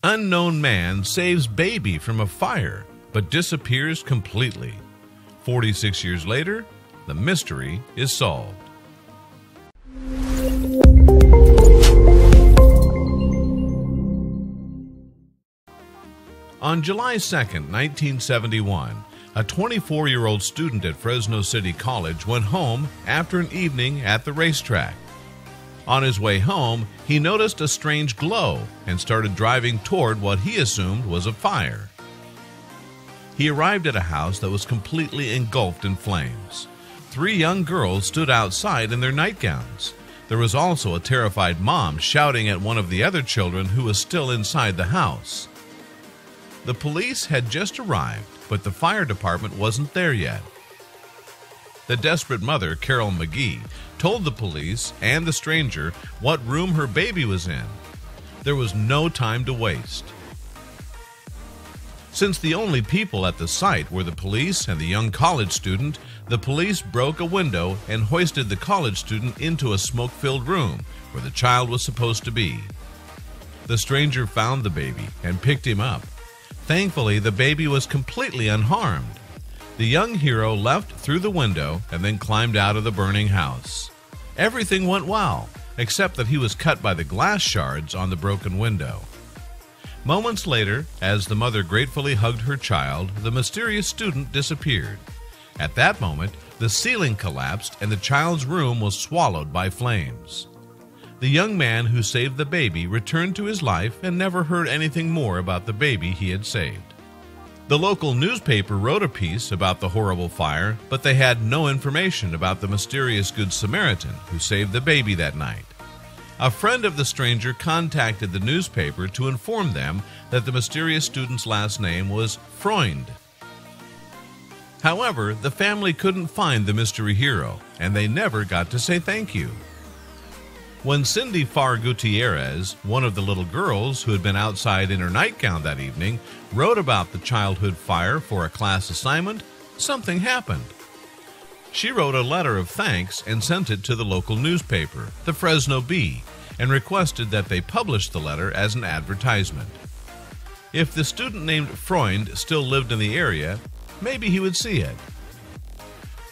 Unknown man saves baby from a fire, but disappears completely. 46 years later, the mystery is solved. On July 2, 1971, a 24-year-old student at Fresno City College went home after an evening at the racetrack. On his way home, he noticed a strange glow and started driving toward what he assumed was a fire. He arrived at a house that was completely engulfed in flames. 3 young girls stood outside in their nightgowns. There was also a terrified mom shouting at one of the other children who was still inside the house. The police had just arrived, but the fire department wasn't there yet. The desperate mother, Carol Magee, told the police and the stranger what room her baby was in. There was no time to waste. Since the only people at the site were the police and the young college student, the police broke a window and hoisted the college student into a smoke-filled room where the child was supposed to be. The stranger found the baby and picked him up. Thankfully, the baby was completely unharmed. The young hero left through the window and then climbed out of the burning house. Everything went well, except that he was cut by the glass shards on the broken window. Moments later, as the mother gratefully hugged her child, the mysterious student disappeared. At that moment, the ceiling collapsed and the child's room was swallowed by flames. The young man who saved the baby returned to his life and never heard anything more about the baby he had saved. The local newspaper wrote a piece about the horrible fire, but they had no information about the mysterious Good Samaritan who saved the baby that night. A friend of the stranger contacted the newspaper to inform them that the mysterious student's last name was Freund. However, the family couldn't find the mystery hero, and they never got to say thank you. When Cindy Farr Gutierrez, one of the little girls who had been outside in her nightgown that evening, wrote about the childhood fire for a class assignment, something happened. She wrote a letter of thanks and sent it to the local newspaper, the Fresno Bee, and requested that they publish the letter as an advertisement. If the student named Freund still lived in the area, maybe he would see it.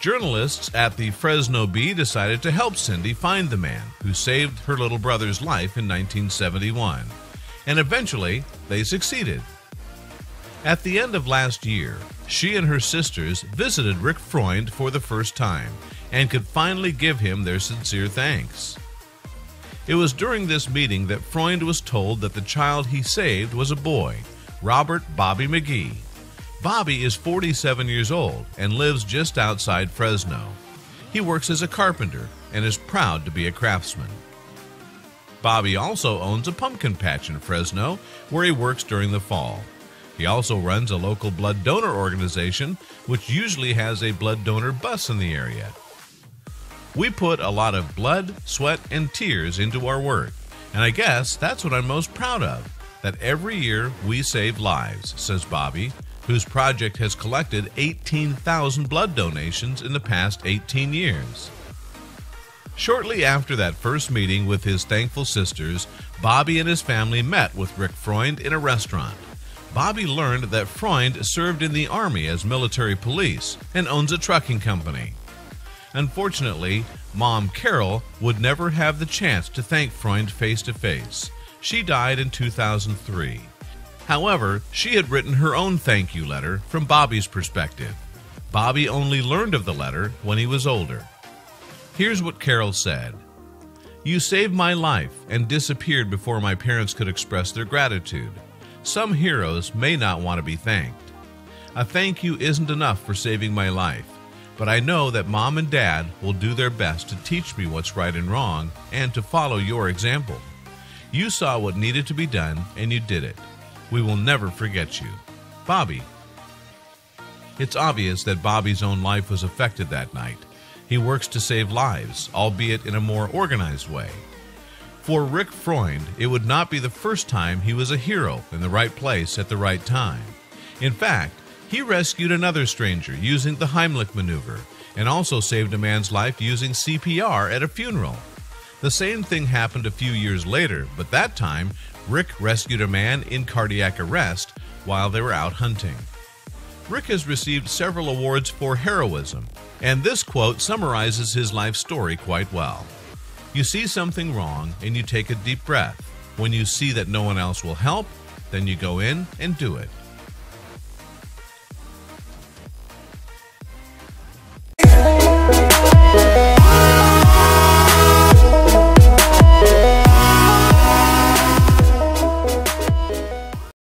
Journalists at the Fresno Bee decided to help Cindy find the man who saved her little brother's life in 1971, and eventually they succeeded. At the end of last year, she and her sisters visited Rick Freund for the first time and could finally give him their sincere thanks. It was during this meeting that Freund was told that the child he saved was a boy, Robert Bobby Magee. Bobby is 47 years old and lives just outside Fresno. He works as a carpenter and is proud to be a craftsman. Bobby also owns a pumpkin patch in Fresno where he works during the fall. He also runs a local blood donor organization which usually has a blood donor bus in the area. We put a lot of blood, sweat, and tears into our work, and I guess that's what I'm most proud of, that every year we save lives, says Bobby, whose project has collected 18,000 blood donations in the past 18 years. Shortly after that first meeting with his thankful sisters, Bobby and his family met with Rick Freund in a restaurant. Bobby learned that Freund served in the Army as military police and owns a trucking company. Unfortunately, Mom Carol would never have the chance to thank Freund face to face. She died in 2003. However, she had written her own thank you letter from Bobby's perspective. Bobby only learned of the letter when he was older. Here's what Carol said. "You saved my life and disappeared before my parents could express their gratitude. Some heroes may not want to be thanked. A thank you isn't enough for saving my life, but I know that Mom and Dad will do their best to teach me what's right and wrong and to follow your example. You saw what needed to be done and you did it. We will never forget you. Bobby." It's obvious that Bobby's own life was affected that night. He works to save lives, albeit in a more organized way. For Rick Freund, it would not be the first time he was a hero in the right place at the right time. In fact, he rescued another stranger using the Heimlich maneuver and also saved a man's life using CPR at a funeral. The same thing happened a few years later, but that time, Rick rescued a man in cardiac arrest while they were out hunting. Rick has received several awards for heroism, and this quote summarizes his life story quite well. You see something wrong and you take a deep breath. When you see that no one else will help, then you go in and do it.